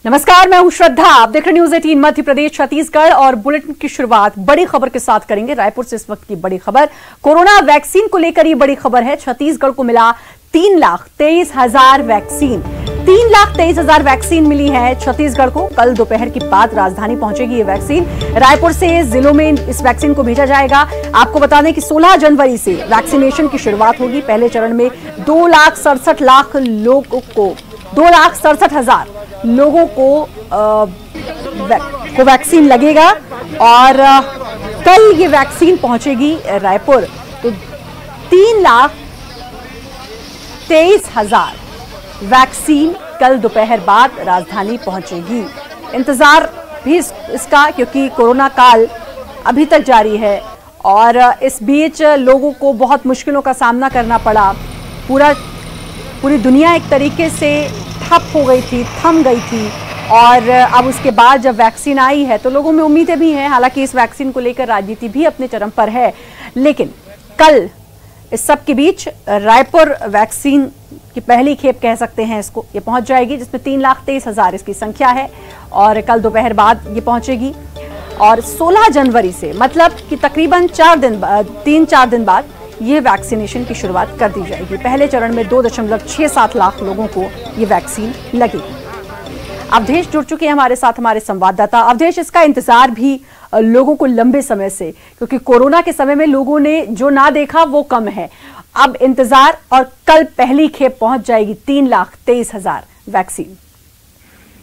नमस्कार, मैं हूं श्रद्धा। आप देख रहे न्यूज 18 मध्य प्रदेश छत्तीसगढ़ और बुलेटिन की शुरुआत बड़ी खबर के साथ करेंगे। रायपुर से इस वक्त की बड़ी खबर, कोरोना वैक्सीन को लेकर ये बड़ी खबर है। छत्तीसगढ़ को मिला 3,23,000 वैक्सीन। 3,23,000 वैक्सीन मिली है छत्तीसगढ़ को। कल दोपहर के बाद राजधानी पहुंचेगी ये वैक्सीन। रायपुर से जिलों में इस वैक्सीन को भेजा जाएगा। आपको बता दें कि 16 जनवरी से वैक्सीनेशन की शुरुआत होगी। पहले चरण में 2,67,00,000 लोगों को 2,67,000 लोगों को वैक्सीन लगेगा और कल ये वैक्सीन पहुंचेगी रायपुर। तो 3,23,000 वैक्सीन कल दोपहर बाद राजधानी पहुंचेगी। इंतजार भी इसका, क्योंकि कोरोना काल अभी तक जारी है और इस बीच लोगों को बहुत मुश्किलों का सामना करना पड़ा। पूरी दुनिया एक तरीके से ठप हो गई थी, थम गई थी और अब उसके बाद जब वैक्सीन आई है तो लोगों में उम्मीदें भी हैं। हालांकि इस वैक्सीन को लेकर राजनीति भी अपने चरम पर है, लेकिन कल इस सब के बीच रायपुर वैक्सीन की पहली खेप कह सकते हैं इसको, ये पहुंच जाएगी, जिसमें 3,23,000 इसकी संख्या है और कल दोपहर बाद ये पहुंचेगी। और 16 जनवरी से, मतलब कि तकरीबन 3-4 दिन बाद ये वैक्सीनेशन की शुरुआत कर दी जाएगी। पहले चरण में 2.67 लाख लोगों को ये वैक्सीन लगेगी। अवधेश जुड़ चुके हैं हमारे साथ, हमारे संवाददाता। अवधेश, इसका इंतजार भी लोगों को लंबे समय से, क्योंकि कोरोना के समय में लोगों ने जो ना देखा वो कम है। अब इंतजार, और कल पहली खेप पहुंच जाएगी 3,23,000 वैक्सीन।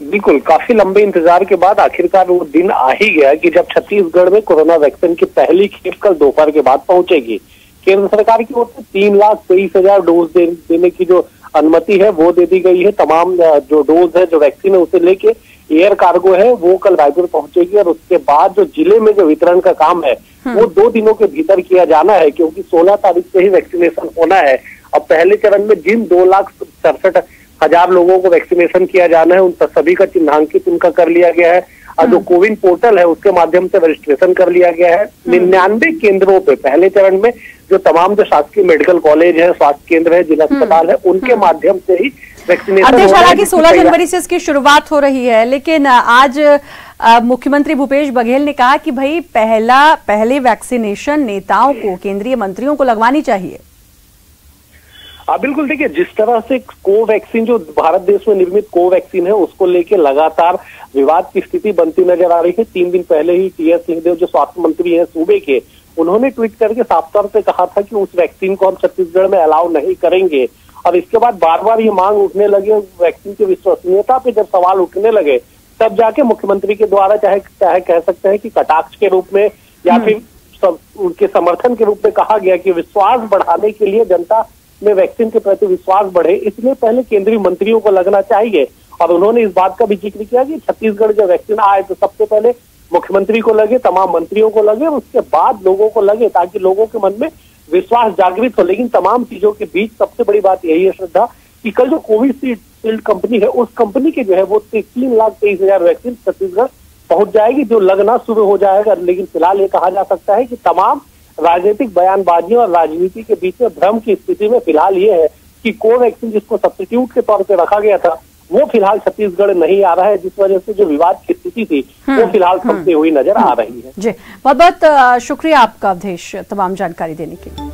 बिल्कुल, काफी लंबे इंतजार के बाद आखिरकार वो दिन आ ही गया कि जब छत्तीसगढ़ में कोरोना वैक्सीन की पहली खेप कल दोपहर के बाद पहुंचेगी। केंद्र सरकार की ओर से 3,23,000 डोज देने की जो अनुमति है वो दे दी गई है। तमाम जो डोज है, जो वैक्सीन है, उसे लेके एयर कार्गो है वो कल रायपुर पहुंचेगी और उसके बाद जो जिले में जो वितरण का काम है वो 2 दिनों के भीतर किया जाना है, क्योंकि 16 तारीख से ही वैक्सीनेशन होना है। अब पहले चरण में जिन 2,67,000 लोगों को वैक्सीनेशन किया जाना है उन सभी का चिन्हांकित उनका कर लिया गया है और जो कोविन पोर्टल है उसके माध्यम से रजिस्ट्रेशन कर लिया गया है। 99 केंद्रों पे पहले चरण में जो तमाम जो शासकीय मेडिकल कॉलेज है, स्वास्थ्य केंद्र है, जिला अस्पताल है, उनके माध्यम से ही वैक्सीनेशन। हालांकि 16 जनवरी से इसकी शुरुआत हो रही है, लेकिन आज मुख्यमंत्री भूपेश बघेल ने कहा कि भाई पहले वैक्सीनेशन नेताओं को, केंद्रीय मंत्रियों को लगवानी चाहिए। बिल्कुल, देखिए, जिस तरह से कोवैक्सीन, जो भारत देश में निर्मित कोवैक्सीन है, उसको लेके लगातार विवाद की स्थिति बनती नजर आ रही है। 3 दिन पहले ही टी.एस. सिंहदेव जो स्वास्थ्य मंत्री हैं सूबे के, उन्होंने ट्वीट करके साफ तौर पे कहा था कि उस वैक्सीन को हम छत्तीसगढ़ में अलाउ नहीं करेंगे। और इसके बाद बार बार ये मांग उठने लगे, वैक्सीन की विश्वसनीयता पे जब सवाल उठने लगे, तब जाके मुख्यमंत्री के द्वारा चाहे कह सकते हैं कि कटाक्ष के रूप में या फिर उनके समर्थन के रूप में कहा गया कि विश्वास बढ़ाने के लिए, जनता में वैक्सीन के प्रति विश्वास बढ़े, इसलिए पहले केंद्रीय मंत्रियों को लगना चाहिए। और उन्होंने इस बात का भी जिक्र किया कि छत्तीसगढ़ जब वैक्सीन आए तो सबसे पहले मुख्यमंत्री को लगे, तमाम मंत्रियों को लगे और उसके बाद लोगों को लगे, ताकि लोगों के मन में विश्वास जागृत हो। लेकिन तमाम चीजों के बीच सबसे बड़ी बात यही है, श्रद्धा, कि कल जो कोविशील्ड कंपनी है, उस कंपनी के जो है वो 3,23,000 वैक्सीन छत्तीसगढ़ पहुंच जाएगी, जो लगना शुरू हो जाएगा। लेकिन फिलहाल ये कहा जा सकता है कि तमाम राजनीतिक बयानबाजियों और राजनीति के बीच में भ्रम की स्थिति में फिलहाल ये है कि कोवैक्सीन, जिसको सब्स्टिट्यूट के तौर पे रखा गया था, वो फिलहाल छत्तीसगढ़ नहीं आ रहा है, जिस वजह से जो विवाद की स्थिति थी वो फिलहाल थमती हुई नजर आ रही है। जी, बहुत बहुत शुक्रिया आपका अवधेश, तमाम जानकारी देने के लिए।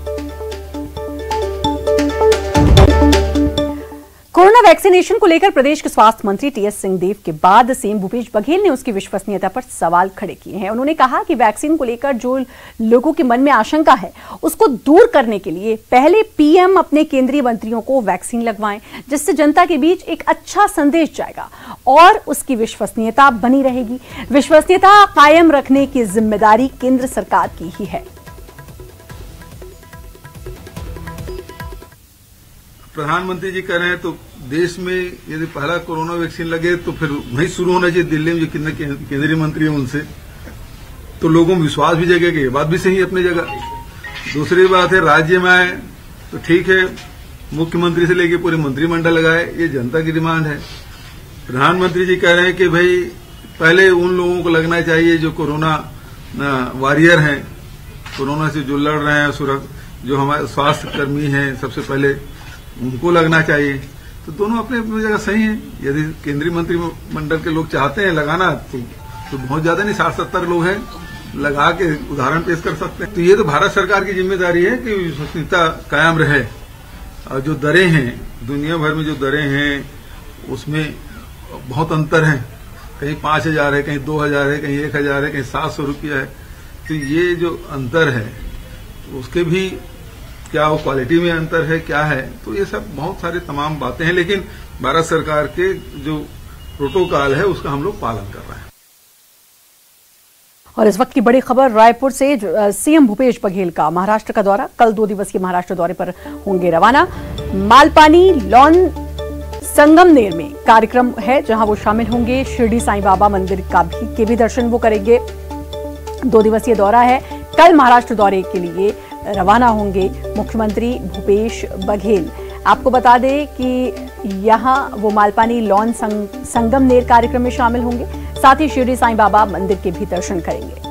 कोरोना वैक्सीनेशन को लेकर प्रदेश के स्वास्थ्य मंत्री टी.एस. सिंहदेव के बाद सीएम भूपेश बघेल ने उसकी विश्वसनीयता पर सवाल खड़े किए हैं। उन्होंने कहा कि वैक्सीन को लेकर जो लोगों के मन में आशंका है उसको दूर करने के लिए पहले पीएम अपने केंद्रीय मंत्रियों को वैक्सीन लगवाएं, जिससे जनता के बीच एक अच्छा संदेश जाएगा और उसकी विश्वसनीयता बनी रहेगी। विश्वसनीयता कायम रखने की जिम्मेदारी केंद्र सरकार की ही है। प्रधानमंत्री जी कह रहे हैं तो देश में यदि पहला कोरोना वैक्सीन लगे तो फिर वहीं शुरू होना चाहिए, दिल्ली में जो कितने केंद्रीय मंत्री हैं उनसे, तो लोगों में विश्वास भी जगेगा। ये बात भी सही है अपनी जगह। दूसरी बात है, राज्य में आए तो ठीक है, मुख्यमंत्री से लेके पूरे मंत्रिमंडल लगाए, ये जनता की डिमांड है। प्रधानमंत्री जी कह रहे हैं कि भाई पहले उन लोगों को लगना चाहिए जो कोरोना वॉरियर हैं, कोरोना से जो लड़ रहे हैं, जो हमारे स्वास्थ्य कर्मी हैं, सबसे पहले उनको लगना चाहिए। तो दोनों अपने अपनी जगह सही हैं। यदि केंद्रीय मंत्रिमंडल के लोग चाहते हैं लगाना तो बहुत ज्यादा नहीं, 60-70 लोग हैं, लगा के उदाहरण पेश कर सकते हैं। तो ये तो भारत सरकार की जिम्मेदारी है कि विश्वसनीयता कायम रहे। और जो दरें हैं, दुनिया भर में जो दरें हैं उसमें बहुत अंतर है। कहीं 5,000 है, कहीं 2,000 है, कहीं 1,000 है, कहीं 700 रुपया है। तो ये जो अंतर है उसके भी क्या वो क्वालिटी में अंतर है, क्या है, तो ये सब बहुत सारे तमाम बातें हैं। लेकिन भारत सरकार के जो प्रोटोकॉल है उसका हम लोग पालन कर रहे हैं। और इस वक्त की बड़ी खबर रायपुर से, सीएम भूपेश बघेल का महाराष्ट्र का दौरा, कल 2 दिवसीय महाराष्ट्र दौरे पर होंगे रवाना। मालपानी लॉन संगमनेर में कार्यक्रम है जहां वो शामिल होंगे। शिरडी साईं बाबा मंदिर के भी दर्शन वो करेंगे। 2 दिवसीय दौरा है। कल महाराष्ट्र दौरे के लिए रवाना होंगे मुख्यमंत्री भूपेश बघेल। आपको बता दें कि यहां वो मालपानी लॉन संगमनेर कार्यक्रम में शामिल होंगे, साथ ही शिरडी साईं बाबा मंदिर के भी दर्शन करेंगे।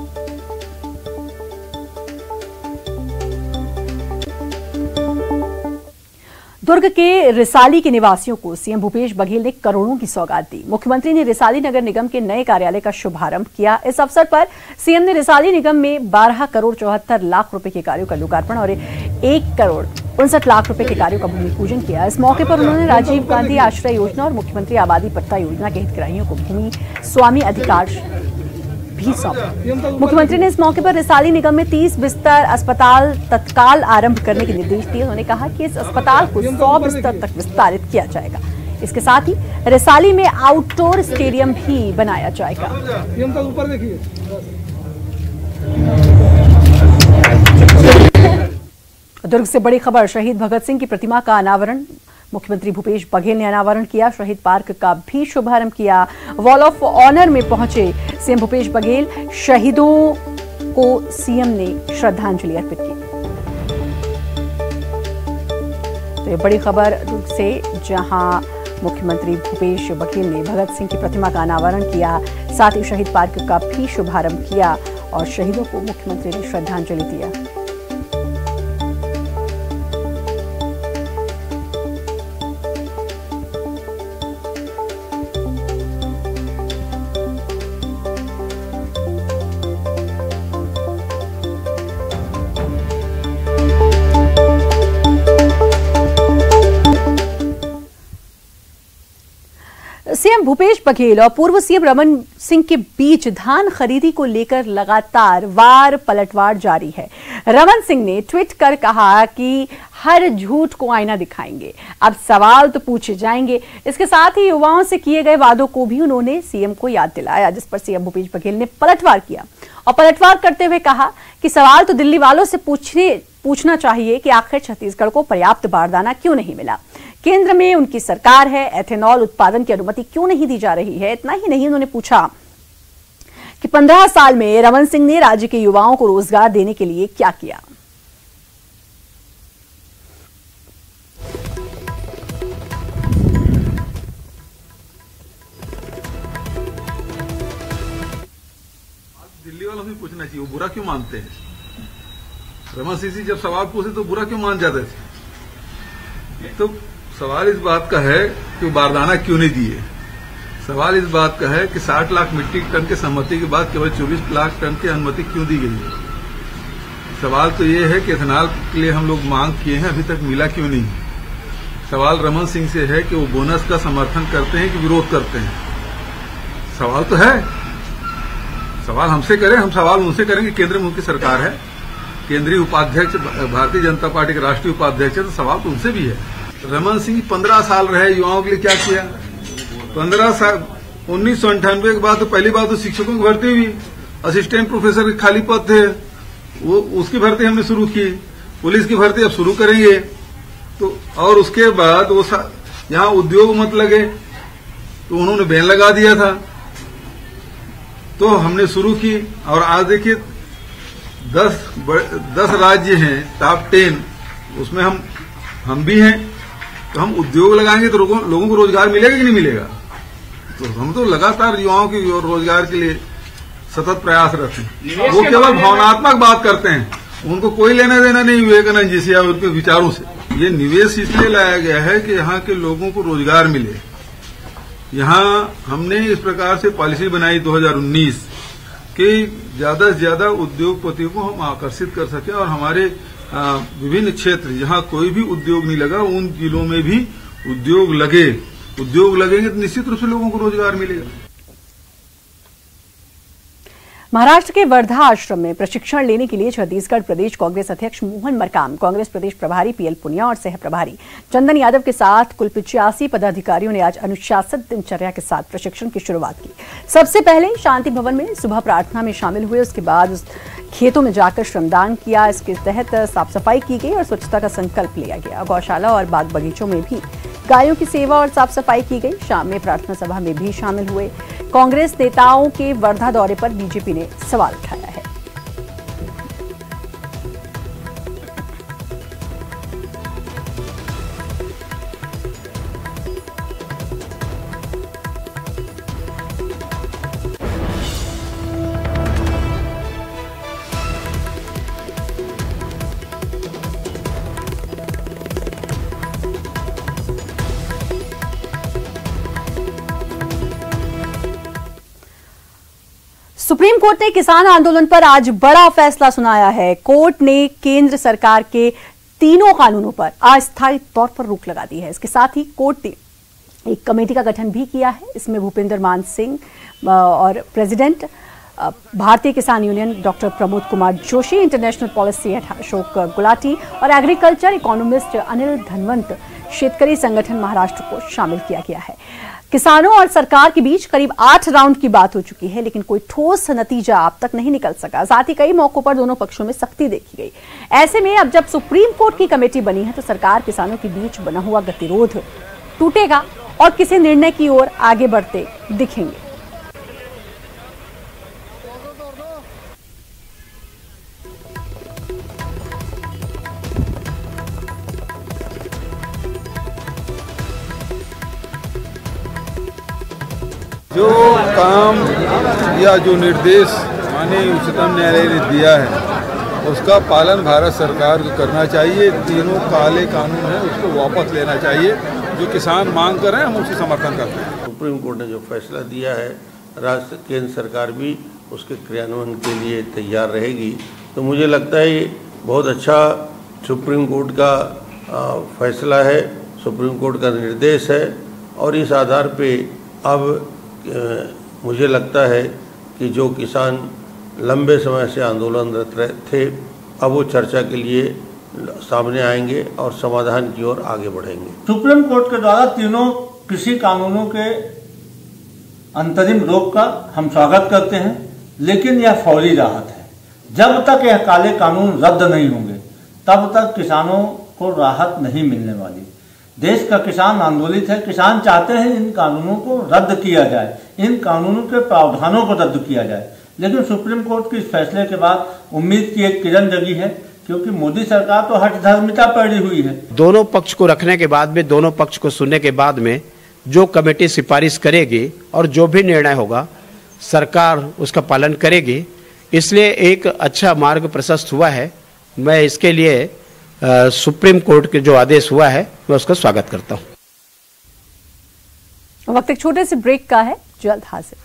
दुर्ग के रिसाली के निवासियों को सीएम भूपेश बघेल ने करोड़ों की सौगात दी। मुख्यमंत्री ने रिसाली नगर निगम के नए कार्यालय का शुभारंभ किया। इस अवसर पर सीएम ने रिसाली निगम में 12 करोड़ 74 लाख रुपए के कार्यों का लोकार्पण और 1 करोड़ 59 लाख रुपए के कार्यों का भूमि पूजन किया। इस मौके पर उन्होंने राजीव गांधी आश्रय योजना और मुख्यमंत्री आबादी पट्टा योजना के हितग्राहियों को भूमि स्वामी अधिकार भी सौंपा। मुख्यमंत्री ने इस मौके पर रिसाली निगम में 30 बिस्तर अस्पताल तत्काल आरंभ करने के निर्देश दिए। उन्होंने कहा कि इस अस्पताल को 100 बिस्तर तक विस्तारित किया जाएगा। इसके साथ ही रिसाली में आउटडोर स्टेडियम भी बनाया जाएगा। दुर्ग से बड़ी खबर, शहीद भगत सिंह की प्रतिमा का अनावरण मुख्यमंत्री भूपेश बघेल ने अनावरण किया। शहीद पार्क का भी शुभारंभ किया। वॉल ऑफ ऑनर में पहुंचे सीएम भूपेश बघेल। शहीदों को सीएम ने श्रद्धांजलि अर्पित की। तो ये बड़ी खबर दुर्ग से, जहां मुख्यमंत्री भूपेश बघेल ने भगत सिंह की प्रतिमा का अनावरण किया, साथ ही शहीद पार्क का भी शुभारंभ किया और शहीदों को मुख्यमंत्री ने श्रद्धांजलि दिया। सीएम भूपेश बघेल और पूर्व सीएम रमन सिंह के बीच धान खरीदी को लेकर लगातार वार पलटवार जारी है। रमन सिंह ने ट्वीट कर कहा कि हर झूठ को आईना दिखाएंगे, अब सवाल तो पूछे जाएंगे। इसके साथ ही युवाओं से किए गए वादों को भी उन्होंने सीएम को याद दिलाया, जिस पर सीएम भूपेश बघेल ने पलटवार किया और पलटवार करते हुए कहा कि सवाल तो दिल्ली वालों से पूछना चाहिए कि आखिर छत्तीसगढ़ को पर्याप्त बारदाना क्यों नहीं मिला। केंद्र में उनकी सरकार है, एथेनॉल उत्पादन की अनुमति क्यों नहीं दी जा रही है। इतना ही नहीं, उन्होंने पूछा कि 15 साल में रमन सिंह ने राज्य के युवाओं को रोजगार देने के लिए क्या किया। दिल्ली वालों से पूछना चाहिए, वो बुरा क्यों मानते हैं। रमन सिंह जब सवाल पूछे तो बुरा क्यों मान जाते थे। तो सवाल इस बात का है कि वो बारदाना क्यों नहीं दिए। सवाल इस बात का है कि 60 लाख मीट्रिक टन के सहमति के बाद केवल 24 लाख टन की अनुमति क्यों दी गई है। सवाल तो ये है कि एथेनॉल के लिए हम लोग मांग किए हैं, अभी तक मिला क्यों नहीं। सवाल रमन सिंह से है कि वो बोनस का समर्थन करते हैं कि विरोध करते हैं। सवाल तो है, सवाल हमसे करें, हम सवाल उनसे करेंगे। केंद्र में उनकी सरकार है, केंद्रीय उपाध्यक्ष भारतीय जनता पार्टी के राष्ट्रीय उपाध्यक्ष है, तो सवाल तो उनसे भी है। रमन सिंह 15 साल रहे, युवाओं के लिए क्या किया। 15 साल 1998 के बाद तो पहली बार तो शिक्षकों की भर्ती हुई, असिस्टेंट प्रोफेसर के खाली पद थे, वो उसकी भर्ती हमने शुरू की। पुलिस की भर्ती अब शुरू करेंगे। तो और उसके बाद वो यहाँ उद्योग मत लगे तो उन्होंने बैन लगा दिया था, तो हमने शुरू की। और आज देखिए 10 राज्य हैं टॉप 10, उसमें हम भी हैं। तो हम उद्योग लगाएंगे तो लोगों को रोजगार मिलेगा कि नहीं मिलेगा। तो हम तो लगातार युवाओं के रोजगार के लिए सतत प्रयासरत हैं। वो केवल भावनात्मक बात करते हैं, उनको कोई लेना देना नहीं विवेकानंद जी से या उनके विचारों से। ये निवेश इसलिए लाया गया है कि यहाँ के लोगों को रोजगार मिले। यहाँ हमने इस प्रकार से पॉलिसी बनाई 2019 कि ज्यादा से ज्यादा उद्योगपतियों को हम आकर्षित कर सके और हमारे विभिन्न क्षेत्र जहाँ कोई भी उद्योग नहीं लगा उन जिलों में भी उद्योग लगेंगे तो निश्चित रूप से लोगों को रोजगार मिलेगा। महाराष्ट्र के वर्धा आश्रम में प्रशिक्षण लेने के लिए छत्तीसगढ़ प्रदेश कांग्रेस अध्यक्ष मोहन मरकाम, कांग्रेस प्रदेश प्रभारी पीएल पुनिया और सह प्रभारी चंदन यादव के साथ कुल 85 पदाधिकारियों ने आज अनुशासित दिनचर्या के साथ प्रशिक्षण की शुरुआत की। सबसे पहले शांति भवन में सुबह प्रार्थना में शामिल हुए, उसके बाद खेतों में जाकर श्रमदान किया। इसके तहत साफ सफाई की गई और स्वच्छता का संकल्प लिया गया। गौशाला और बाग बगीचों में भी गायों की सेवा और साफ सफाई की गई। शाम में प्रार्थना सभा में भी शामिल हुए। कांग्रेस नेताओं के वर्धा दौरे पर बीजेपी ने सवाल उठाया है। सुप्रीम कोर्ट ने किसान आंदोलन पर आज बड़ा फैसला सुनाया है। कोर्ट ने केंद्र सरकार के तीनों कानूनों पर अस्थायी तौर पर रोक लगा दी है। इसके साथ ही कोर्ट ने एक कमेटी का गठन भी किया है। इसमें भूपेंद्र मान सिंह और प्रेसिडेंट भारतीय किसान union doctor Pramod Kumar Joshi, international policy head Ashok Gulati और एग्रीकल्चर इकोनॉमिस्ट अनिल धनवंत, शेतकरी संगठन महाराष्ट्र को शामिल किया गया है। किसानों और सरकार के बीच करीब 8 राउंड की बात हो चुकी है, लेकिन कोई ठोस नतीजा अब तक नहीं निकल सका। साथ ही कई मौकों पर दोनों पक्षों में सख्ती देखी गई। ऐसे में अब जब सुप्रीम कोर्ट की कमेटी बनी है तो सरकार किसानों के बीच बना हुआ गतिरोध टूटेगा और किसी निर्णय की ओर आगे बढ़ते दिखेंगे। जो काम या जो निर्देश माननीय उच्चतम न्यायालय ने दिया है उसका पालन भारत सरकार को करना चाहिए। तीनों काले कानून हैं उसको वापस लेना चाहिए। जो किसान मांग कर रहे हैं हम उसकी समर्थन करते हैं। सुप्रीम कोर्ट ने जो फैसला दिया है, राज्य केंद्र सरकार भी उसके क्रियान्वयन के लिए तैयार रहेगी। तो मुझे लगता है ये बहुत अच्छा सुप्रीम कोर्ट का फैसला है, सुप्रीम कोर्ट का निर्देश है और इस आधार पे अब मुझे लगता है कि जो किसान लंबे समय से आंदोलनरत थे अब वो चर्चा के लिए सामने आएंगे और समाधान की ओर आगे बढ़ेंगे। सुप्रीम कोर्ट के द्वारा तीनों कृषि कानूनों के अंतरिम रोक का हम स्वागत करते हैं, लेकिन यह फौरी राहत है। जब तक यह काले कानून रद्द नहीं होंगे तब तक किसानों को राहत नहीं मिलने वाली। देश का किसान आंदोलित है, किसान चाहते हैं इन कानूनों को रद्द किया जाए, इन कानूनों के प्रावधानों को रद्द किया जाए। लेकिन सुप्रीम कोर्ट के इस फैसले के बाद उम्मीद की एक किरण जगी है, क्योंकि मोदी सरकार तो हठधर्मिता पड़ी हुई है। दोनों पक्ष को रखने के बाद में, दोनों पक्ष को सुनने के बाद में जो कमेटी सिफारिश करेगी और जो भी निर्णय होगा सरकार उसका पालन करेगी। इसलिए एक अच्छा मार्ग प्रशस्त हुआ है। मैं इसके लिए सुप्रीम कोर्ट के जो आदेश हुआ है मैं उसका स्वागत करता हूं। वक्त एक छोटे से ब्रेक का है, जल्द हाजिर।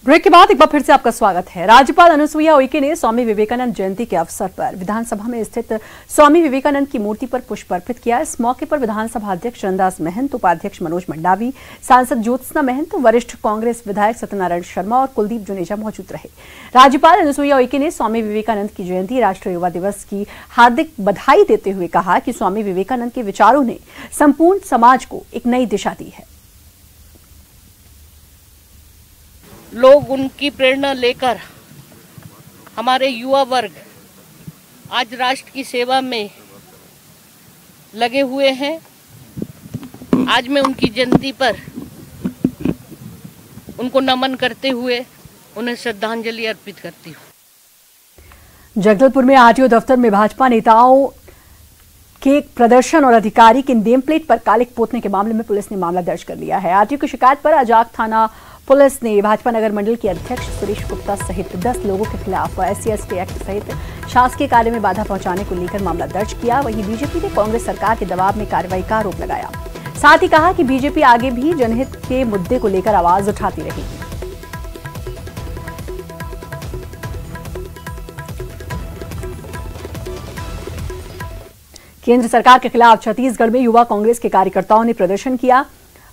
ब्रेक के बाद एक बार फिर से आपका स्वागत है। राज्यपाल अनुसुईया उइके ने स्वामी विवेकानंद जयंती के अवसर पर विधानसभा में स्थित स्वामी विवेकानंद की मूर्ति पर पुष्प अर्पित किया। इस मौके पर विधानसभा अध्यक्ष चरणदास महंत, उपाध्यक्ष मनोज मंडावी, सांसद ज्योत्सना महंत, वरिष्ठ कांग्रेस विधायक सत्यनारायण शर्मा और कुलदीप जुनेजा मौजूद रहे। राज्यपाल अनुसुईया उइके ने स्वामी विवेकानंद की जयंती, राष्ट्रीय युवा दिवस की हार्दिक बधाई देते हुए कहा कि स्वामी विवेकानंद के विचारों ने संपूर्ण समाज को एक नई दिशा दी है। लोग उनकी प्रेरणा लेकर हमारे युवा वर्ग आज राष्ट्र की सेवा में लगे हुए हैं। आज मैं उनकी जयंती पर उनको नमन करते हुए उन्हें श्रद्धांजलि अर्पित करती हूँ। जगदलपुर में आरटीओ दफ्तर में भाजपा नेताओं के प्रदर्शन और अधिकारी के नेम प्लेट पर कालिक पोतने के मामले में पुलिस ने मामला दर्ज कर लिया है। आरटीओ की शिकायत पर अजाक थाना पुलिस ने भाजपा नगर मंडल के अध्यक्ष सुरेश गुप्ता सहित 10 लोगों के खिलाफ SC/ST एक्ट सहित शासकीय कार्य में बाधा पहुंचाने को लेकर मामला दर्ज किया। वहीं बीजेपी ने कांग्रेस सरकार के दबाव में कार्रवाई का आरोप लगाया। साथ ही कहा कि बीजेपी आगे भी जनहित के मुद्दे को लेकर आवाज उठाती रहेगी। केंद्र सरकार के खिलाफ छत्तीसगढ़ में युवा कांग्रेस के कार्यकर्ताओं ने प्रदर्शन किया।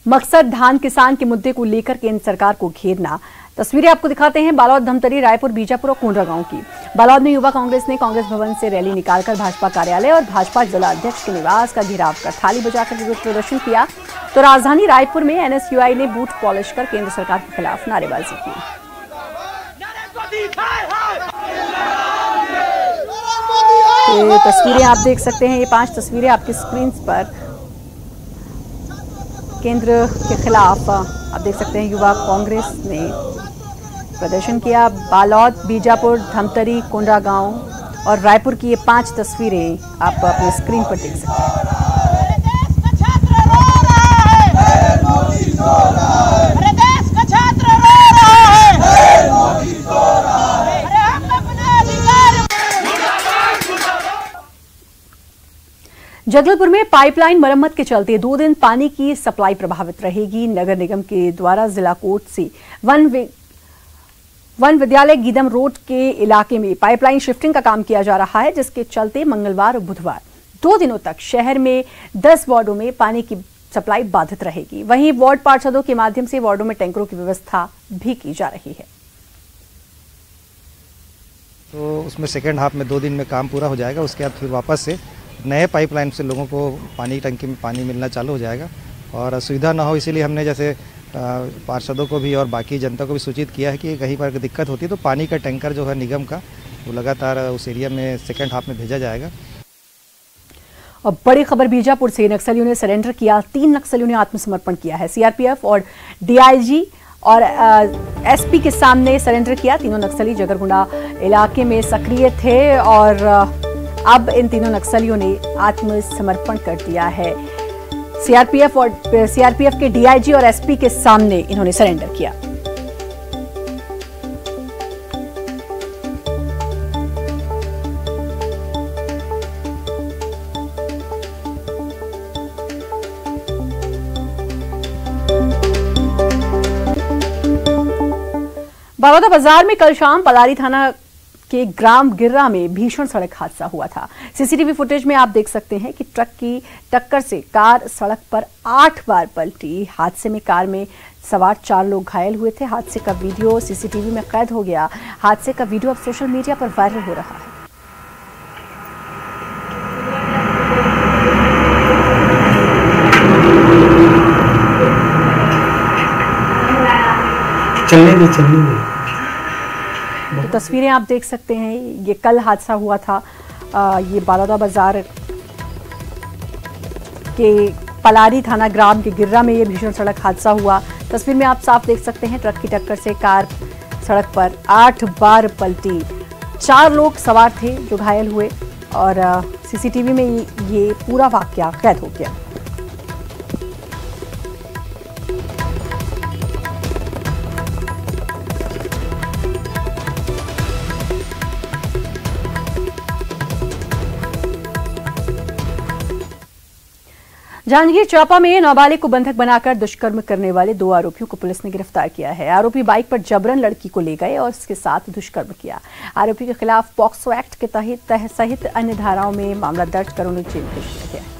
मकसद धान किसान के मुद्दे को लेकर केंद्र सरकार को घेरना। तस्वीरें आपको दिखाते हैं बालोद, धमतरी, रायपुर, बीजापुर और कोंडागांव की। बालोद में युवा कांग्रेस ने कांग्रेस भवन से रैली निकालकर भाजपा कार्यालय और भाजपा जिला अध्यक्ष के निवास का घेराव कर थाली बजाकर विरोध प्रदर्शन किया। तो राजधानी रायपुर में NSUI ने बूथ पॉलिश कर केंद्र सरकार के खिलाफ नारेबाजी की। ये तस्वीरें आप देख सकते हैं, ये 5 तस्वीरें आपकी स्क्रीन पर। केंद्र के खिलाफ आप देख सकते हैं युवा कांग्रेस ने प्रदर्शन किया। बालोद, बीजापुर, धमतरी, कोंडागांव और रायपुर की ये 5 तस्वीरें आप अपने स्क्रीन पर देख सकते हैं। जगदलपुर में पाइपलाइन मरम्मत के चलते 2 दिन पानी की सप्लाई प्रभावित रहेगी। नगर निगम के द्वारा जिला कोर्ट से वन विद्यालय गीदम रोड के इलाके में पाइपलाइन शिफ्टिंग का काम किया जा रहा है, जिसके चलते मंगलवार और बुधवार 2 दिनों तक शहर में 10 वार्डों में पानी की सप्लाई बाधित रहेगी। वहीं वार्ड पार्षदों के माध्यम से वार्डों में टैंकरों की व्यवस्था भी की जा रही है। तो उसमें सेकेंड हाफ में 2 दिन में काम पूरा हो जाएगा। उसके बाद फिर वापस से नए पाइपलाइन से लोगों को पानी टंकी में पानी मिलना चालू हो जाएगा और सुविधा ना हो, इसीलिए हमने जैसे पार्षदों को भी और बाकी जनता को भी सूचित किया है कि कहीं पर दिक्कत होती है तो पानी का टैंकर जो है निगम का वो लगातार उस एरिया में सेकेंड हाफ में भेजा जाएगा। और बड़ी खबर बीजापुर से, नक्सलियों ने सरेंडर किया। 3 नक्सलियों ने आत्मसमर्पण किया है। CRPF और DIG और SP के सामने सरेंडर किया। तीनों नक्सली जगरगुंडा इलाके में सक्रिय थे और अब इन तीनों नक्सलियों ने आत्मसमर्पण कर दिया है। CRPF के DIG और SP के सामने इन्होंने सरेंडर किया। बड़ौदा बाजार में कल शाम पलारी थाना के ग्राम गिर्रा में भीषण सड़क हादसा हुआ था। CCTV फुटेज में आप देख सकते हैं कि ट्रक की टक्कर से कार सड़क पर 8 बार पलटी। हादसे में कार में सवार 4 लोग घायल हुए थे। हादसे का वीडियो CCTV में कैद हो गया। हादसे का वीडियो अब सोशल मीडिया पर वायरल हो रहा है। चलने दे। तो तस्वीरें आप देख सकते हैं, ये कल हादसा हुआ था। ये बड़ौदा बाजार के पलारी थाना ग्राम के गिर्रा में ये भीषण सड़क हादसा हुआ। तस्वीर में आप साफ देख सकते हैं ट्रक की टक्कर से कार सड़क पर 8 बार पलटी। 4 लोग सवार थे जो घायल हुए और CCTV में ये पूरा वाकया कैद हो गया। जांजगीर चांपा में नाबालिग को बंधक बनाकर दुष्कर्म करने वाले 2 आरोपियों को पुलिस ने गिरफ्तार किया है। आरोपी बाइक पर जबरन लड़की को ले गए और उसके साथ दुष्कर्म किया। आरोपी के खिलाफ पॉक्सो एक्ट के तहत सहित अन्य धाराओं में मामला दर्ज कर उन्हें जेल भेज दिया गया है।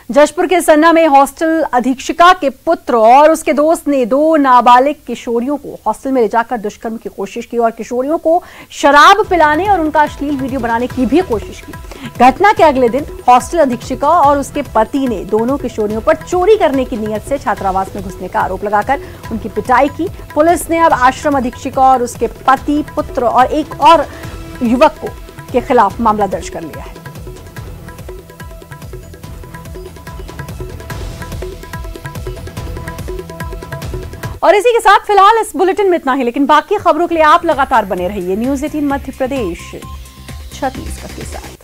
जशपुर के सन्ना में हॉस्टल अधीक्षिका के पुत्र और उसके दोस्त ने 2 नाबालिग किशोरियों को हॉस्टल में ले जाकर दुष्कर्म की कोशिश की और किशोरियों को शराब पिलाने और उनका अश्लील वीडियो बनाने की भी कोशिश की। घटना के अगले दिन हॉस्टल अधीक्षिका और उसके पति ने दोनों किशोरियों पर चोरी करने की नीयत से छात्रावास में घुसने का आरोप लगाकर उनकी पिटाई की। पुलिस ने अब आश्रम अधीक्षिका और उसके पति, पुत्र और एक और युवक के खिलाफ मामला दर्ज कर लिया है। और इसी के साथ फिलहाल इस बुलेटिन में इतना ही, लेकिन बाकी खबरों के लिए आप लगातार बने रहिए न्यूज़ 18 मध्य प्रदेश छत्तीसगढ़ के साथ।